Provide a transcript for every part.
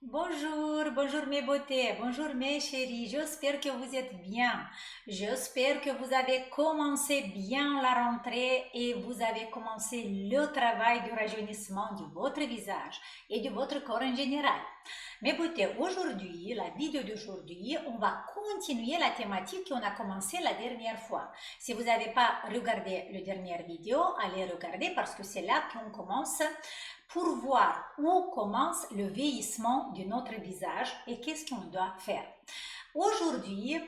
Bonjour, bonjour mes beautés, bonjour mes chéris, j'espère que vous êtes bien. J'espère que vous avez commencé bien la rentrée et vous avez commencé le travail du rajeunissement de votre visage et de votre corps en général. Mes beautés, aujourd'hui, la vidéo d'aujourd'hui, on va continuer la thématique qu'on a commencé la dernière fois. Si vous n'avez pas regardé la dernière vidéo, allez regarder parce que c'est là qu'on commence pour voir où commence le vieillissement de notre visage et qu'est-ce qu'on doit faire. Aujourd'hui,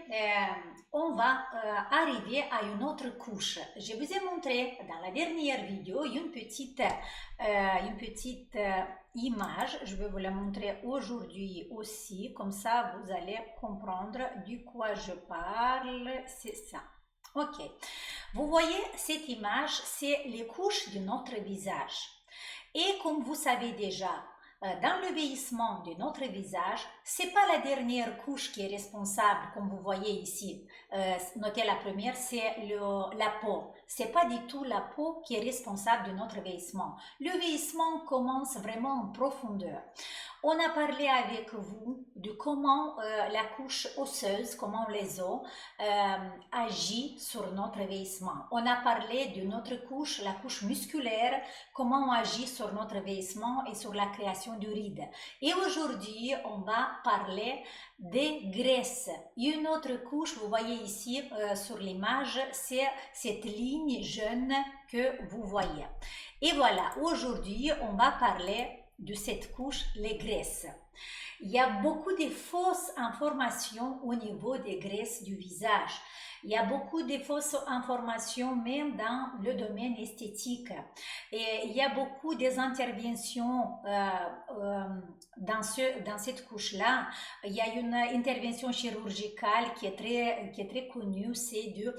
on va arriver à une autre couche. Je vous ai montré dans la dernière vidéo une petite image. Je vais vous la montrer aujourd'hui aussi. Comme ça, vous allez comprendre du quoi je parle. C'est ça. Ok. Vous voyez cette image, c'est les couches de notre visage. Et comme vous savez déjà, dans le vieillissement de notre visage, c'est pas la dernière couche qui est responsable, comme vous voyez ici. Notez la première, c'est la peau. C'est pas du tout la peau qui est responsable de notre vieillissement. Le vieillissement commence vraiment en profondeur. On a parlé avec vous de comment la couche osseuse, comment les os agit sur notre vieillissement. On a parlé de notre couche, la couche musculaire, comment on agit sur notre vieillissement et sur la création du ride. Et aujourd'hui, on va parler des graisses. Une autre couche, vous voyez ici sur l'image, c'est cette ligne jaune que vous voyez. Et voilà, aujourd'hui, on va parler de cette couche, les graisses. Il y a beaucoup de fausses informations au niveau des graisses du visage. Il y a beaucoup de fausses informations même dans le domaine esthétique. Et il y a beaucoup des interventions dans cette couche-là. Il y a une intervention chirurgicale qui est très connue, c'est de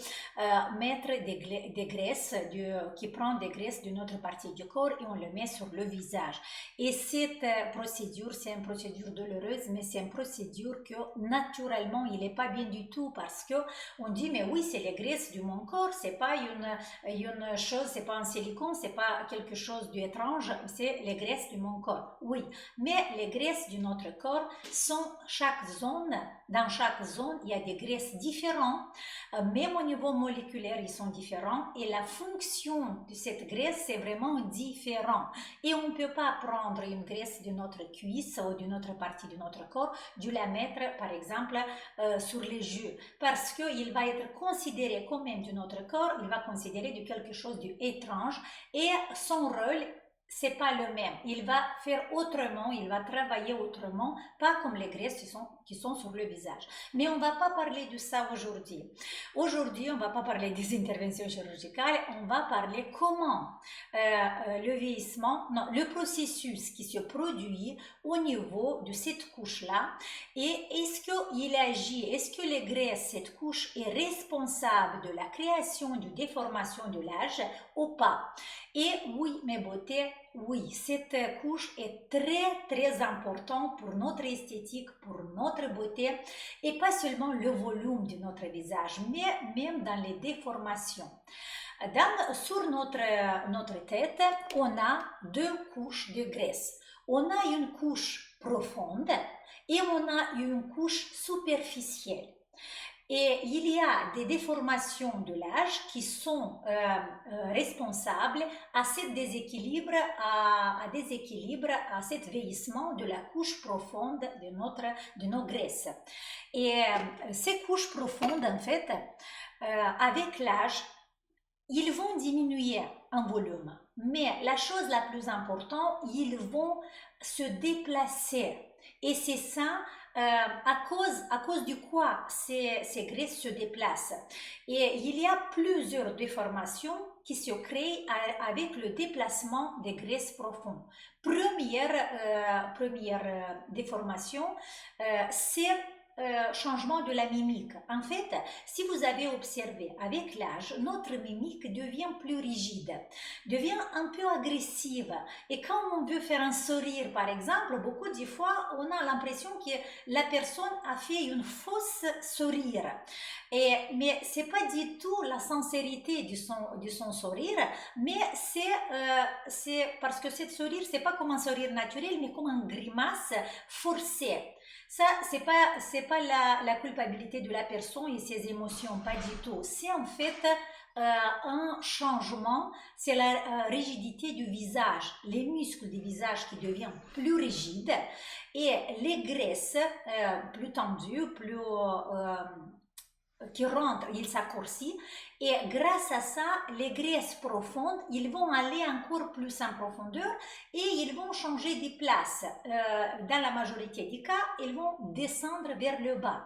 mettre des graisses, qui prend des graisses d'une autre partie du corps et on le met sur le visage. Et cette procédure, c'est une procédure douloureuse, mais c'est une procédure que naturellement, il n'est pas bien du tout parce que on dit, mais oui, c'est les graisses de mon corps, c'est pas une chose, c'est pas un silicone, c'est pas quelque chose d'étrange, c'est les graisses de mon corps. Oui, mais les graisses de notre corps sont dans chaque zone, il y a des graisses différentes, même au niveau moléculaire, ils sont différents et la fonction de cette graisse, c'est vraiment différent. Et on ne peut pas prendre une graisse de notre cuisse ou d'une autre partie de notre corps, de la mettre par exemple sur les joues, parce qu'il va être considéré quand même de notre corps, il va considérer de quelque chose d'étrange et son rôle c'est pas le même. Il va faire autrement, il va travailler autrement, pas comme les graisses qui sont sur le visage. Mais on va pas parler de ça aujourd'hui. Aujourd'hui, on va pas parler des interventions chirurgicales, on va parler comment le vieillissement, non, le processus qui se produit au niveau de cette couche-là et est-ce qu'il agit, est-ce que les graisses, cette couche est responsable de la création de déformation de l'âge ou pas. Et oui, mes beautés, oui, cette couche est très très importante pour notre esthétique, pour notre beauté et pas seulement le volume de notre visage, mais même dans les déformations. Sur notre tête, on a deux couches de graisse. On a une couche profonde et on a une couche superficielle. Et il y a des déformations de l'âge qui sont responsables à ce déséquilibre, à cet vieillissement de la couche profonde de nos graisses. Et ces couches profondes, en fait, avec l'âge, ils vont diminuer en volume. Mais la chose la plus importante, ils vont se déplacer. Et c'est ça à cause du quoi ces graisses se déplacent. Et il y a plusieurs déformations qui se créent avec le déplacement des graisses profondes. Première déformation, c'est changement de la mimique. En fait, si vous avez observé, avec l'âge, notre mimique devient plus rigide, devient un peu agressive. Et quand on veut faire un sourire, par exemple, beaucoup de fois, on a l'impression que la personne a fait une fausse sourire. Mais ce n'est pas du tout la sincérité de son sourire, mais c'est parce que ce sourire, ce n'est pas comme un sourire naturel, mais comme une grimace forcée. Ça, c'est pas la culpabilité de la personne et ses émotions, pas du tout. C'est en fait un changement, c'est la rigidité du visage, les muscles du visage qui deviennent plus rigides et les graisses plus tendues, plus qui rentrent, ils s'accourcissent et grâce à ça, les graisses profondes, ils vont aller encore plus en profondeur et ils vont changer de place. Dans la majorité des cas, ils vont descendre vers le bas.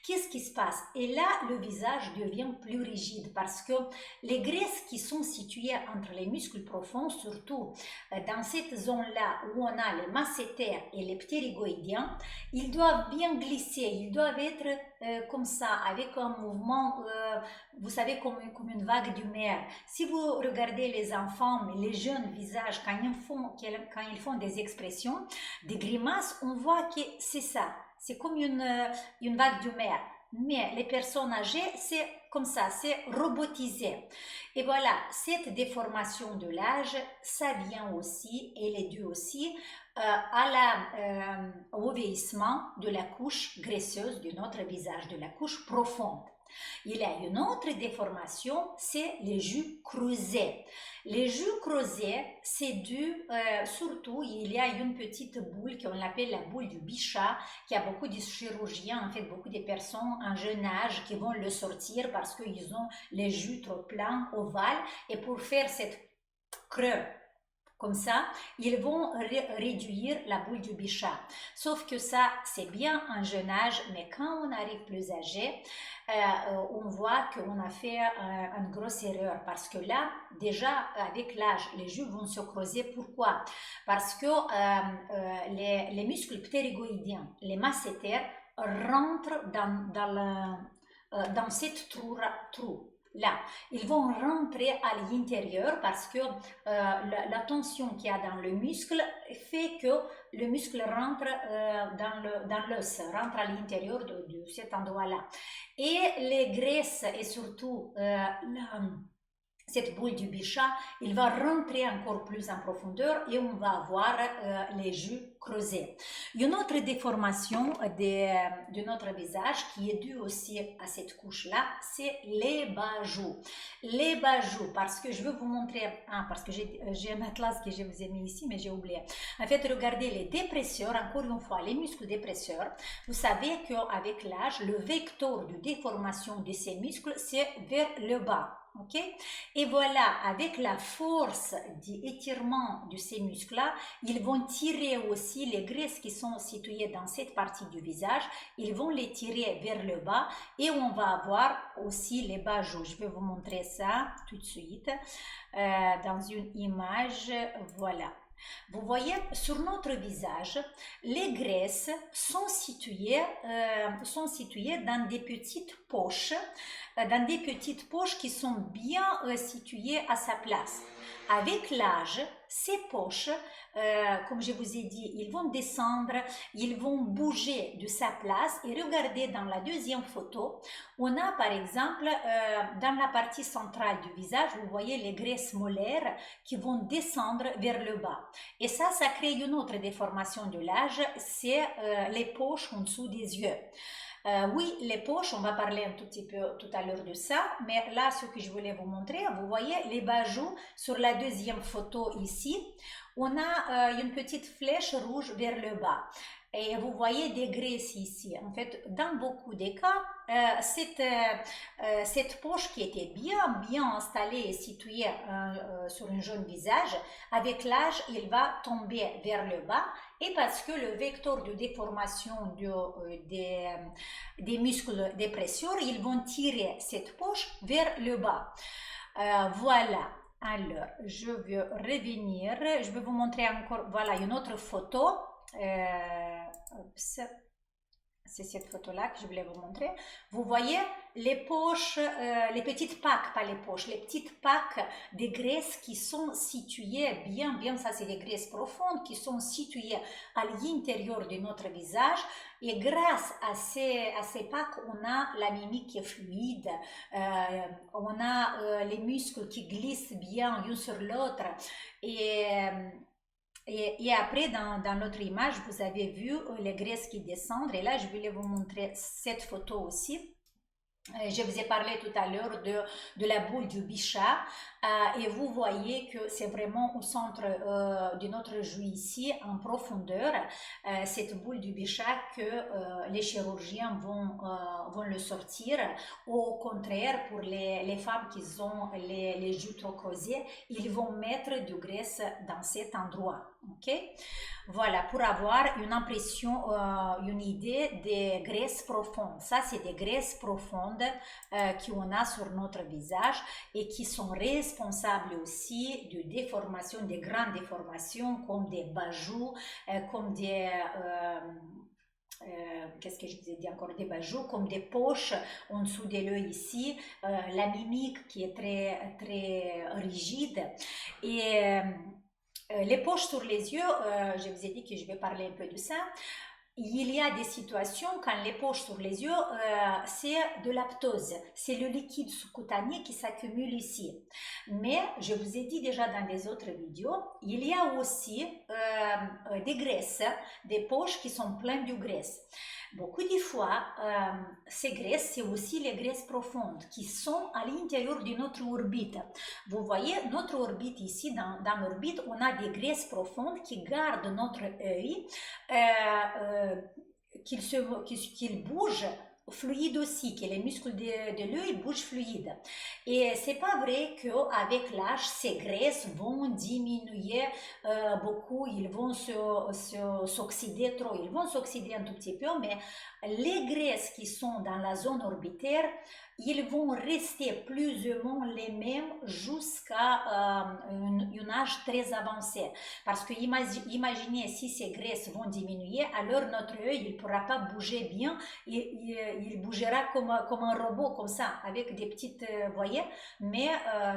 Qu'est-ce qui se passe? Et là, le visage devient plus rigide parce que les graisses qui sont situées entre les muscles profonds, surtout dans cette zone-là où on a les masséters et les ptérygoïdiens, ils doivent bien glisser, ils doivent être comme ça, avec un mouvement, vous savez, comme une vague de mer. Si vous regardez les enfants, les jeunes visages, quand ils font des expressions, des grimaces, on voit que c'est ça. C'est comme une vague de mer. Mais les personnes âgées, c'est comme ça, c'est robotisé. Et voilà, cette déformation de l'âge, ça vient aussi, elle est due aussi au vieillissement de la couche graisseuse de notre visage, de la couche profonde. Il y a une autre déformation, c'est les joues creusées. Les joues creusées, c'est dû, surtout, il y a une petite boule qu'on appelle la boule du Bichat, qui a beaucoup de chirurgiens, en fait, beaucoup de personnes en jeune âge qui vont le sortir parce qu'ils ont les joues trop pleines, ovales, et pour faire cette creux comme ça, ils vont réduire la boule du Bichat. Sauf que ça, c'est bien un jeune âge, mais quand on arrive plus âgé, on voit qu'on a fait une grosse erreur parce que là, déjà avec l'âge, les joues vont se creuser. Pourquoi? Parce que les muscles ptérygoïdiens, les masséters, rentrent dans cette trou là, ils vont rentrer à l'intérieur parce que la tension qu'il y a dans le muscle fait que le muscle rentre dans l'os, rentre à l'intérieur de cet endroit-là. Et les graisses et surtout cette boule du Bichat, il va rentrer encore plus en profondeur et on va avoir les joues creusées. Une autre déformation de notre visage qui est due aussi à cette couche-là, c'est les bas joues. Les bas joues, parce que je veux vous montrer, parce que j'ai un atlas que je vous ai mis ici, mais j'ai oublié. En fait, regardez les dépresseurs, encore une fois, les muscles dépresseurs. Vous savez qu'avec l'âge, le vecteur de déformation de ces muscles, c'est vers le bas. Ok, et voilà, avec la force d'étirement de ces muscles-là, ils vont tirer aussi les graisses qui sont situées dans cette partie du visage, ils vont les tirer vers le bas et on va avoir aussi les bas joues. Je vais vous montrer ça tout de suite dans une image, voilà. Vous voyez, sur notre visage, les graisses sont situées dans des petites poches, qui sont bien situées à sa place. Avec l'âge, ces poches, comme je vous ai dit, ils vont descendre, ils vont bouger de sa place. Et regardez dans la deuxième photo, on a par exemple, dans la partie centrale du visage, vous voyez les graisses molaires qui vont descendre vers le bas. Et ça crée une autre déformation de l'âge, c'est les poches en dessous des yeux. Oui, les poches, on va parler un tout petit peu tout à l'heure de ça, mais là, ce que je voulais vous montrer, vous voyez les bas joues sur la deuxième photo ici, on a une petite flèche rouge vers le bas. Et vous voyez des graisses ici. En fait, dans beaucoup de cas, cette poche qui était bien installée et située sur un jeune visage, avec l'âge, il va tomber vers le bas. Et parce que le vecteur de déformation des muscles dépresseurs, ils vont tirer cette poche vers le bas. Voilà. Alors, je vais revenir. Je vais vous montrer encore, voilà, une autre photo. c'est cette photo-là que je voulais vous montrer. Vous voyez les poches, les petites plaques, pas les poches, les petites plaques de graisse qui sont situées bien, ça c'est des graisses profondes qui sont situées à l'intérieur de notre visage. Et grâce à ces plaques, on a la mimique qui est fluide, on a les muscles qui glissent bien l'un sur l'autre. Et après, dans l'autre image, vous avez vu les graisses qui descendent. Et là, je voulais vous montrer cette photo aussi. Je vous ai parlé tout à l'heure de la boule du Bichat et vous voyez que c'est vraiment au centre de notre joue ici, en profondeur, cette boule du Bichat que les chirurgiens vont le sortir. Au contraire, pour les femmes qui ont les joues trop creusées, ils vont mettre du graisse dans cet endroit. Ok? Voilà, pour avoir une impression, une idée des graisses profondes. Ça, c'est des graisses profondes qu'on a sur notre visage et qui sont responsables aussi de déformations, des grandes déformations comme des bajoux, comme des... qu'est-ce que je vous ai dit encore, des bajoux, comme des poches en dessous de l'œil ici, la mimique qui est très rigide. Et les poches sur les yeux, je vous ai dit que je vais parler un peu de ça. Il y a des situations quand les poches sur les yeux, c'est de l'aptose, c'est le liquide sous-cutané qui s'accumule ici. Mais je vous ai dit déjà dans des autres vidéos, il y a aussi des graisses, des poches qui sont pleines de graisse. Beaucoup de fois, ces graisses, c'est aussi les graisses profondes qui sont à l'intérieur de notre orbite. Vous voyez, notre orbite ici, dans l'orbite, on a des graisses profondes qui gardent notre œil, qu'il bouge fluide aussi, que les muscles de l'œil bougent fluide. Et c'est pas vrai qu'avec l'âge, ces graisses vont diminuer beaucoup, ils vont s'oxyder trop, ils vont s'oxyder un tout petit peu, mais les graisses qui sont dans la zone orbitaire, ils vont rester plus ou moins les mêmes jusqu'à un âge très avancé. Parce que imaginez si ces graisses vont diminuer, alors notre œil ne pourra pas bouger bien, il bougera comme un robot, comme ça, avec des petites, voyez, mais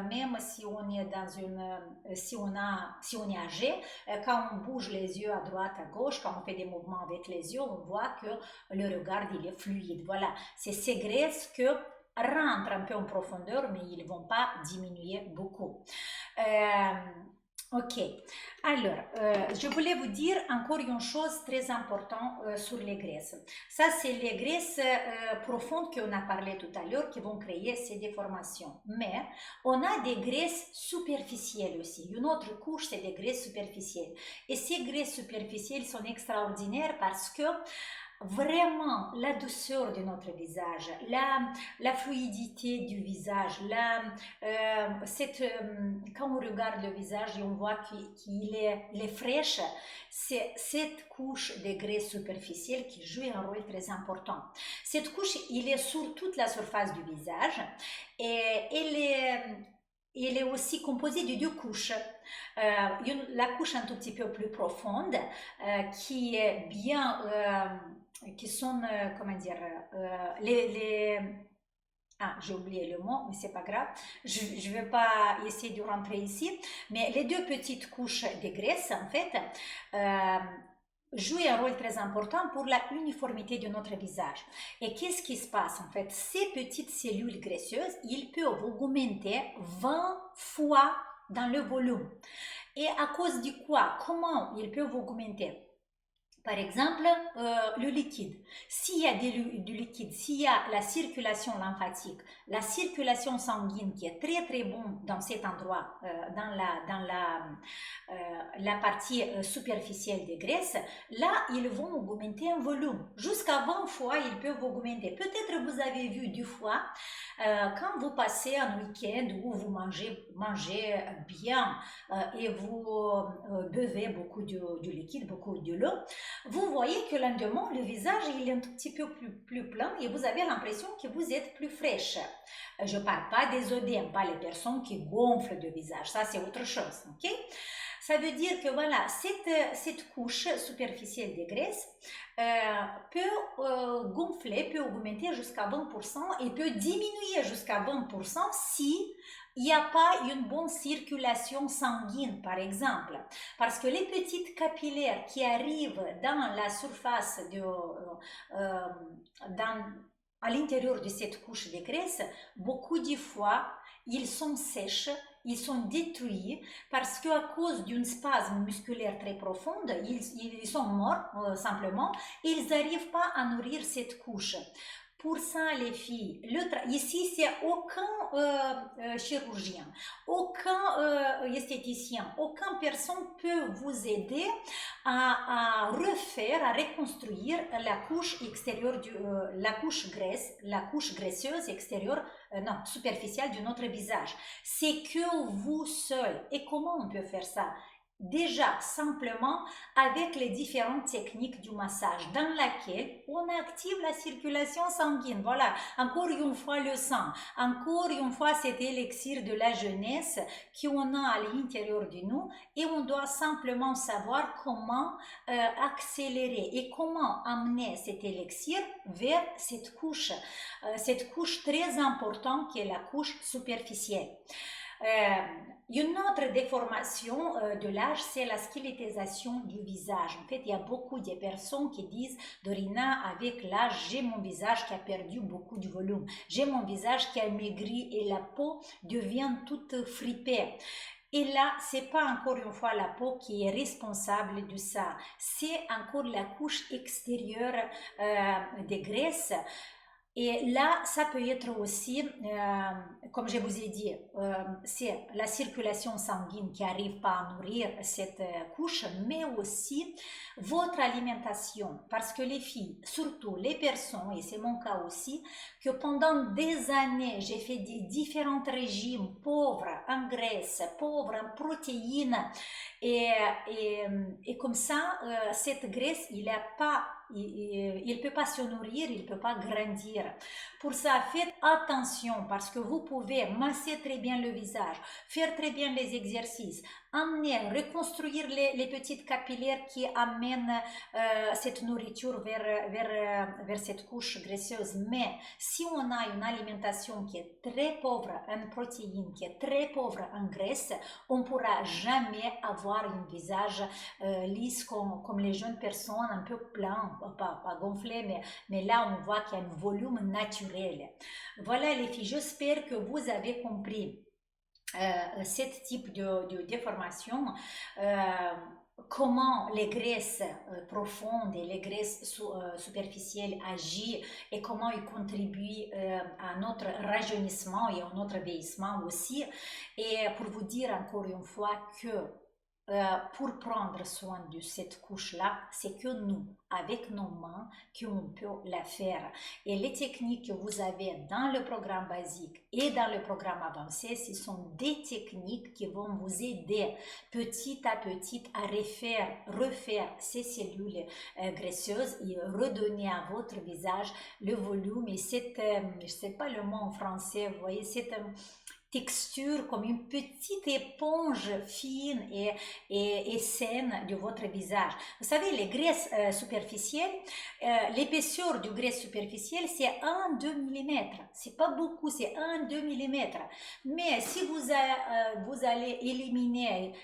même si on est dans si on est âgé, quand on bouge les yeux à droite, à gauche, quand on fait des mouvements avec les yeux, on voit que le regard, il est fluide. Voilà, c'est ces graisses que rentrent un peu en profondeur, mais ils ne vont pas diminuer beaucoup. Ok, alors, je voulais vous dire encore une chose très importante sur les graisses. Ça, c'est les graisses profondes qu'on a parlé tout à l'heure qui vont créer ces déformations. Mais on a des graisses superficielles aussi. Une autre couche, c'est des graisses superficielles. Et ces graisses superficielles sont extraordinaires parce que vraiment la douceur de notre visage, la fluidité du visage, quand on regarde le visage et on voit qu'il est fraîche, c'est cette couche de graisse superficielle qui joue un rôle très important. Cette couche, il est sur toute la surface du visage et elle est aussi composée de deux couches. La couche un tout petit peu plus profonde qui est bien... qui sont, comment dire, j'ai oublié le mot, mais c'est pas grave. Je ne vais pas essayer de rentrer ici. Mais les deux petites couches de graisse, en fait, jouent un rôle très important pour la uniformité de notre visage. Et qu'est-ce qui se passe, en fait? Ces petites cellules graisseuses, ils peuvent augmenter 20 fois dans le volume. Et à cause de quoi? Comment ils peuvent augmenter? Par exemple, le liquide. S'il y a du liquide, s'il y a la circulation lymphatique, la circulation sanguine qui est très bonne dans cet endroit, dans la partie superficielle des graisses, là, ils vont augmenter en volume. Jusqu'à 20 fois, ils peuvent augmenter. Peut-être vous avez vu du fois, quand vous passez un week-end où vous mangez bien et vous buvez beaucoup de liquide, beaucoup de l'eau, vous voyez que lendemain, le visage il est un tout petit peu plus plein et vous avez l'impression que vous êtes plus fraîche. Je ne parle pas des œdèmes, pas les personnes qui gonflent le visage, ça c'est autre chose, ok? Ça veut dire que voilà, cette couche superficielle de graisse peut gonfler, peut augmenter jusqu'à 20% et peut diminuer jusqu'à 20% si il n'y a pas une bonne circulation sanguine, par exemple. Parce que les petites capillaires qui arrivent dans la surface euh, dans, à l'intérieur de cette couche de graisse, beaucoup de fois, ils sont sèches, ils sont détruits parce qu'à cause d'une spasme musculaire très profonde, ils sont morts simplement et ils n'arrivent pas à nourrir cette couche. Pour ça, les filles, ici, c'est aucun chirurgien, aucun esthéticien, aucune personne peut vous aider à refaire, à reconstruire la couche extérieure, la couche graisse, la couche graisseuse extérieure, non, superficielle de notre visage. C'est que vous seul. Et comment on peut faire ça? Déjà, simplement avec les différentes techniques du massage dans laquelle on active la circulation sanguine. Voilà, encore une fois le sang, encore une fois cet élixir de la jeunesse qu'on a à l'intérieur de nous et on doit simplement savoir comment accélérer et comment amener cet élixir vers cette couche très importante qui est la couche superficielle. Une autre déformation de l'âge, c'est la squelettisation du visage. En fait, il y a beaucoup de personnes qui disent, Dorina, avec l'âge, j'ai mon visage qui a perdu beaucoup de volume. J'ai mon visage qui a maigri et la peau devient toute fripée. Et là, c'est pas encore une fois la peau qui est responsable de ça. C'est encore la couche extérieure de graisse. Et là, ça peut être aussi, comme je vous ai dit, c'est la circulation sanguine qui n'arrive pas à nourrir cette couche, mais aussi votre alimentation. Parce que les filles, surtout les personnes, et c'est mon cas aussi, que pendant des années, j'ai fait des différents régimes pauvres en graisse, pauvres en protéines, et comme ça, cette graisse, il ne peut pas se nourrir, il ne peut pas grandir. Pour ça, faites attention parce que vous pouvez masser très bien le visage, faire très bien les exercices, amener, reconstruire les petites capillaires qui amènent cette nourriture vers cette couche graisseuse. Mais si on a une alimentation qui est très pauvre en protéines, qui est très pauvre en graisse, on ne pourra jamais avoir un visage lisse comme les jeunes personnes, un peu plein, pas gonflé, mais là on voit qu'il y a un volume naturel. Voilà les filles, j'espère que vous avez compris ce type de déformation. Comment les graisses profondes et les graisses superficielles agissent et comment ils contribuent à notre rajeunissement et à notre vieillissement aussi. Et pour vous dire encore une fois que pour prendre soin de cette couche-là, c'est que nous, avec nos mains, qu'on peut la faire. Et les techniques que vous avez dans le programme basique et dans le programme avancé, ce sont des techniques qui vont vous aider petit à petit à refaire ces cellules graisseuses et redonner à votre visage le volume et cette, je ne sais pas le mot en français, vous voyez, cette texture comme une petite éponge fine et saine de votre visage. Vous savez, les graisses superficielles, l'épaisseur du graisse superficielle, c'est 1-2 mm. C'est pas beaucoup, c'est 1-2 mm. Mais si vous allez éliminer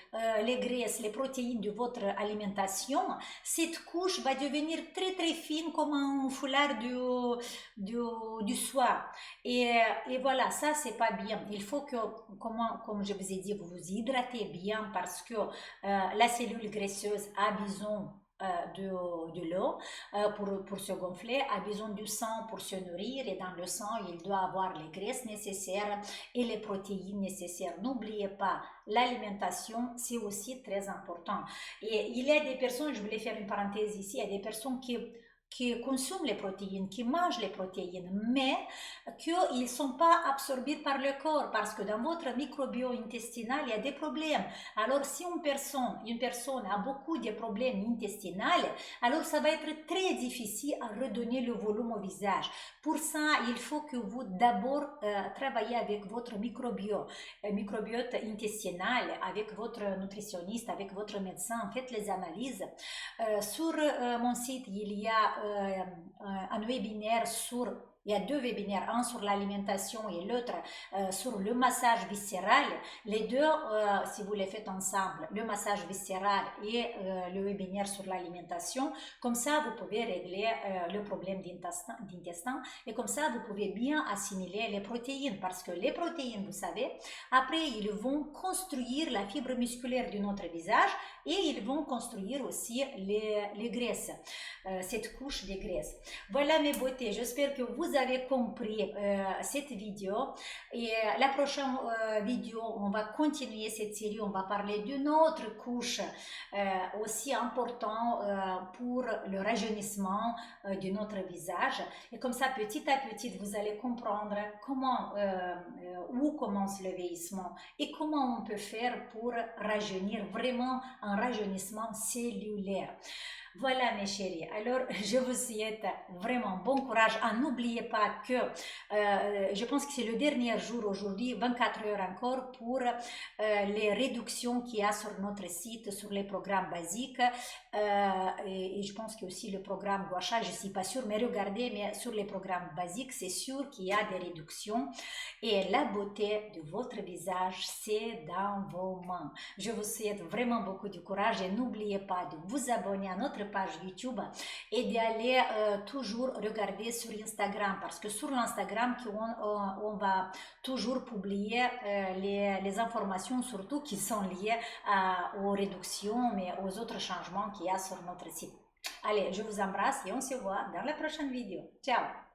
les graisses, les protéines de votre alimentation, cette couche va devenir très très fine comme un foulard du soie. Et voilà, ça c'est pas bien. Il faut que, comme je vous ai dit, vous vous hydratez bien parce que la cellule graisseuse a besoin de l'eau pour se gonfler, a besoin du sang pour se nourrir et dans le sang, il doit avoir les graisses nécessaires et les protéines nécessaires. N'oubliez pas, l'alimentation, c'est aussi très important. Et il y a des personnes, je voulais faire une parenthèse ici, il y a des personnes qui qui consomment les protéines, qui mangent les protéines, mais qu'ils ne sont pas absorbés par le corps parce que dans votre microbiote intestinal, il y a des problèmes. Alors, si une personne a beaucoup de problèmes intestinaux, alors ça va être très difficile à redonner le volume au visage. Pour ça, il faut que vous d'abord travaillez avec votre microbiote intestinal, avec votre nutritionniste, avec votre médecin, faites les analyses. Sur mon site, il y a un webinaire il y a deux webinaires, un sur l'alimentation et l'autre sur le massage viscéral. Les deux, si vous les faites ensemble, le massage viscéral et le webinaire sur l'alimentation, comme ça, vous pouvez régler le problème d'intestin et comme ça, vous pouvez bien assimiler les protéines parce que les protéines, vous savez, après, ils vont construire la fibre musculaire de notre visage et ils vont construire aussi les graisses, cette couche de graisse. Voilà mes beautés, j'espère que vous avez compris cette vidéo et la prochaine vidéo, on va continuer cette série, on va parler d'une autre couche aussi importante pour le rajeunissement de notre visage et comme ça petit à petit vous allez comprendre comment où commence le vieillissement et comment on peut faire pour rajeunir vraiment un rajeunissement cellulaire. Voilà mes chéris, alors je vous souhaite vraiment bon courage. N'oubliez pas que je pense que c'est le dernier jour aujourd'hui, 24 heures encore pour les réductions qu'il y a sur notre site, sur les programmes basiques et je pense qu'il y a aussi le programme Gua Sha, je ne suis pas sûre, mais regardez, mais sur les programmes basiques, c'est sûr qu'il y a des réductions et la beauté de votre visage, c'est dans vos mains. Je vous souhaite vraiment beaucoup de courage et n'oubliez pas de vous abonner à notre page YouTube et d'aller toujours regarder sur Instagram parce que sur l'Instagram on va toujours publier les informations surtout qui sont liées aux réductions mais aux autres changements qu'il y a sur notre site. Allez, je vous embrasse et on se voit dans la prochaine vidéo. Ciao!